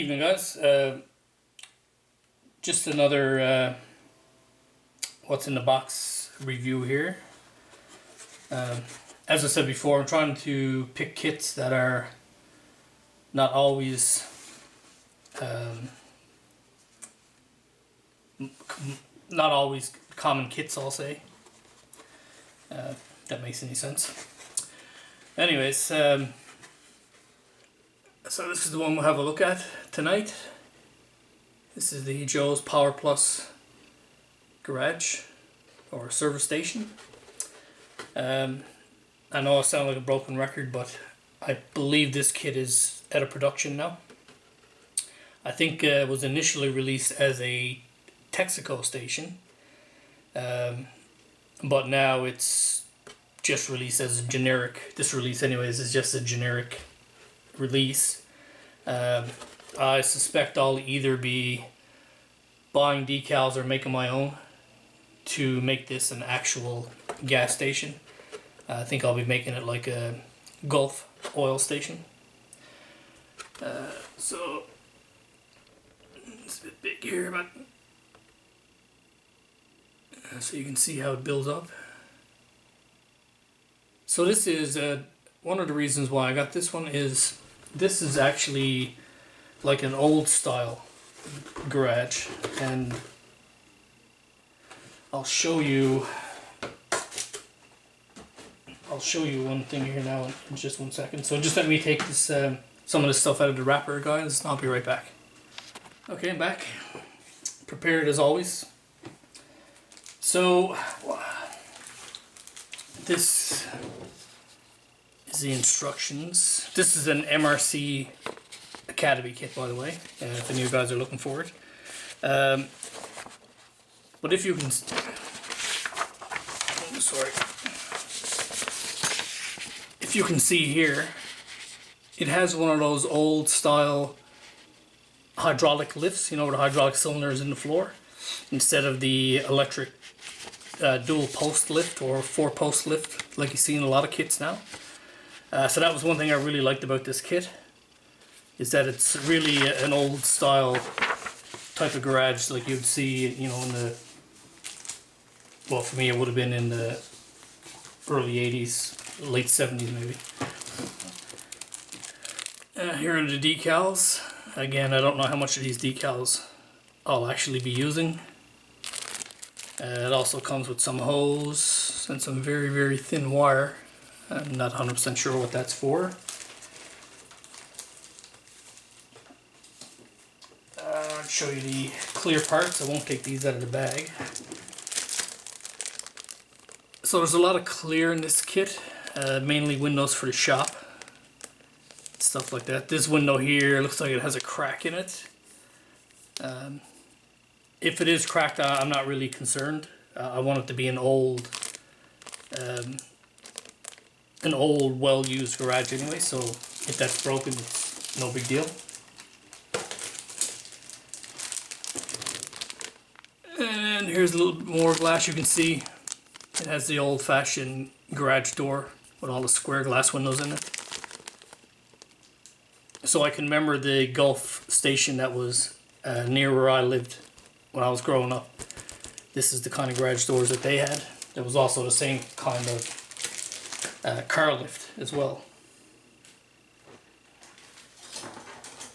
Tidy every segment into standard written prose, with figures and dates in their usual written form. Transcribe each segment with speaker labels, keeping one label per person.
Speaker 1: Evening, guys. Just another what's in the box review here. As I said before, I'm trying to pick kits that are not always common kits, I'll say. If that makes any sense. Anyways, so this is the one we'll have a look at tonight. This is the Joe's Power Plus garage or service station. I know I sound like a broken record, but I believe this kit is out of production now. I think it was initially released as a Texaco station, but now it's just released as a generic. This release anyways is just a generic release. I suspect I'll either be buying decals or making my own to make this an actual gas station. I think I'll be making it like a Gulf oil station. So it's a bit big here, but so you can see how it builds up. So this is one of the reasons why I got this one is this is actually like an old style garage, and I'll show you one thing here now in just 1 second. So just let me take this some of this stuff out of the wrapper, guys, and I'll be right back. Okay, I'm back, prepared as always. So this is the instructions. This is an MRC Academy kit, by the way, if any of you guys are looking for it. But if you can, if you can see here, it has one of those old style hydraulic lifts, you know, with the hydraulic cylinders in the floor, instead of the electric dual post lift or 4-post lift like you see in a lot of kits now. So that was one thing I really liked about this kit, is that it's really an old style type of garage like you'd see, you know, in the, well, for me it would have been in the early 80s, late 70s maybe. Here are the decals. Again, I don't know how much of these decals I'll actually be using. It also comes with some hose and some very, very thin wire. I'm not 100% sure what that's for. I'll show you the clear parts. I won't take these out of the bag. So there's a lot of clear in this kit, mainly windows for the shop, stuff like that. This window here looks like it has a crack in it. If it is cracked, I'm not really concerned. I want it to be an old well-used garage anyway, so if that's broken, it's no big deal. And here's a little bit more glass. You can see it has the old-fashioned garage door with all the square glass windows in it. So I can remember the Gulf station that was near where I lived when I was growing up. This is the kind of garage doors that they had. There was also the same kind of car lift as well.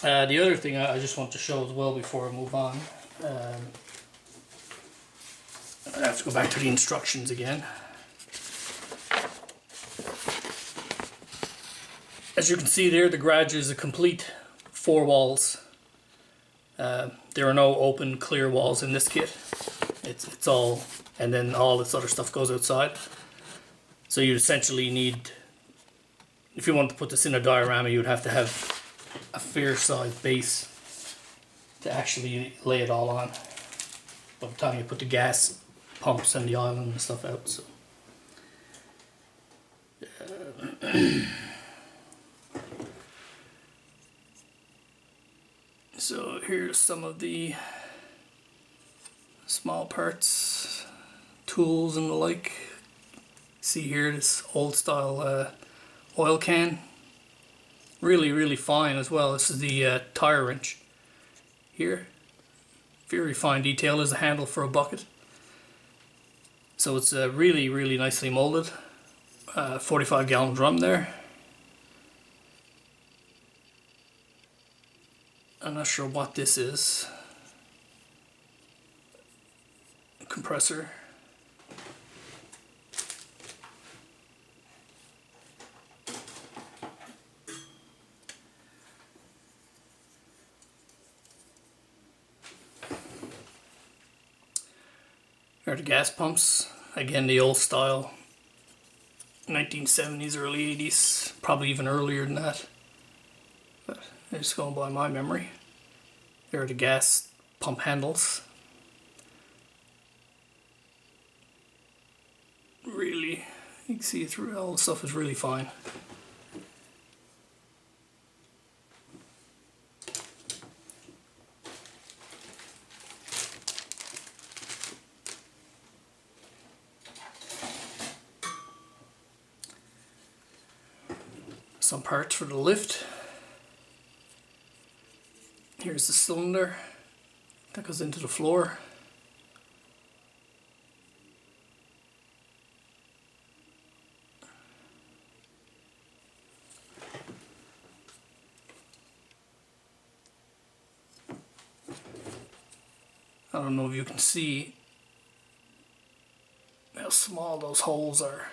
Speaker 1: The other thing I just want to show as well before I move on, I have to go back to the instructions again. As you can see there, the garage is a complete 4 walls. There are no open clear walls in this kit. It's all, and then all this other stuff goes outside. So you essentially need, if you want to put this in a diorama, you would have to have a fair sized base to actually lay it all on by the time you put the gas pumps and the island and stuff out. So so here's some of the small parts, tools and the like. See here, this old style oil can. Really, really fine as well. This is the tire wrench. here. Very fine detail. There's a handle for a bucket. So it's really, really nicely molded. 45-gallon drum there. I'm not sure what this is. Compressor. Here are the gas pumps. Again, the old style. 1970s, early 80s. Probably even earlier than that. But they're just going by my memory. There are the gas pump handles. Really, you can see through all the stuff is really fine. Some parts for the lift. Here's the cylinder that goes into the floor. I don't know if you can see how small those holes are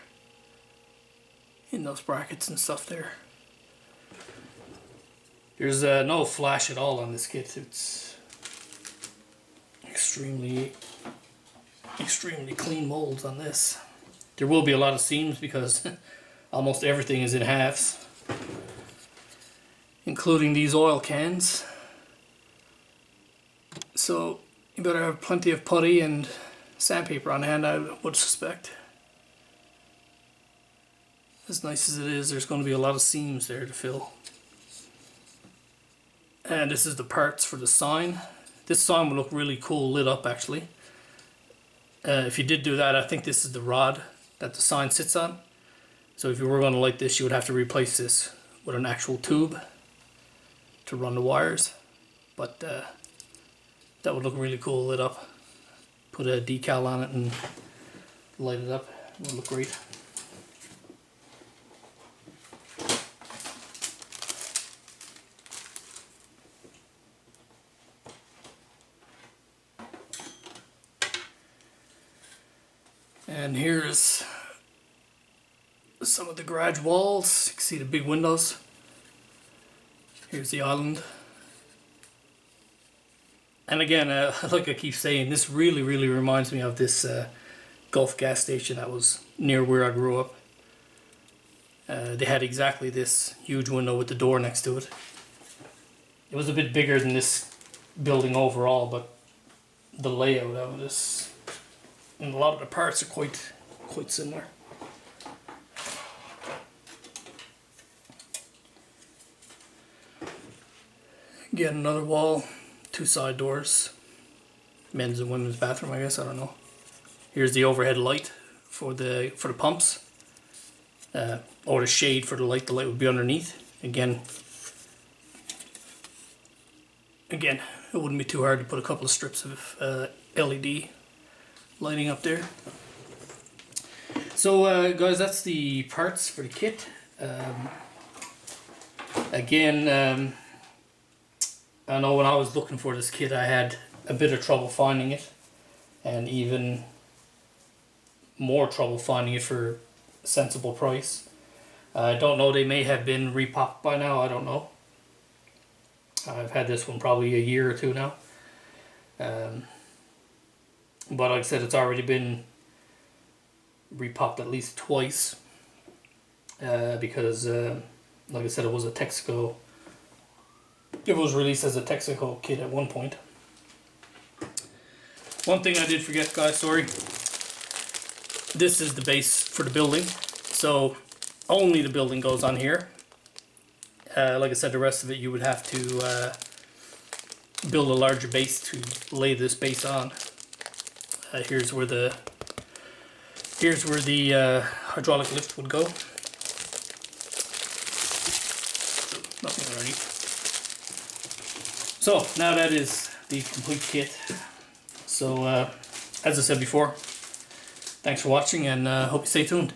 Speaker 1: in those brackets and stuff there. There's no flash at all on this kit. It's extremely clean molds on this. There will be a lot of seams because almost everything is in halves, including these oil cans. So you better have plenty of putty and sandpaper on hand, I would suspect. As nice as it is, there's going to be a lot of seams there to fill. And this is the parts for the sign. This sign would look really cool lit up actually. If you did do that, I think this is the rod that the sign sits on. So if you were going to light this, you would have to replace this with an actual tube to run the wires. But that would look really cool lit up. Put a decal on it and light it up. It would look great. And here's some of the garage walls. You can see the big windows. Here's the island. And again, like I keep saying, this really reminds me of this Gulf gas station that was near where I grew up. They had exactly this huge window with the door next to it. It was a bit bigger than this building overall, but the layout of this and a lot of the parts are quite similar. Again, another wall, 2 side doors, men's and women's bathroom, I guess, I don't know. Here's the overhead light for the pumps, or the shade for the light. The light would be underneath. Again, it wouldn't be too hard to put a couple of strips of LED lighting up there. So guys, that's the parts for the kit. Again, I know when I was looking for this kit I had a bit of trouble finding it, and even more trouble finding it for a sensible price. I don't know, they may have been repopped by now, I don't know. I've had this one probably a year or two now. But like I said, it's already been repopped at least twice. Because, like I said, it was a Texaco. It was released as a Texaco kit at one point. One thing I did forget, guys, sorry. This is the base for the building. So, only the building goes on here. Like I said, the rest of it you would have to build a larger base to lay this base on. Here's where the hydraulic lift would go. Nothing underneath. So now that is the complete kit. So as I said before, thanks for watching, and hope you stay tuned.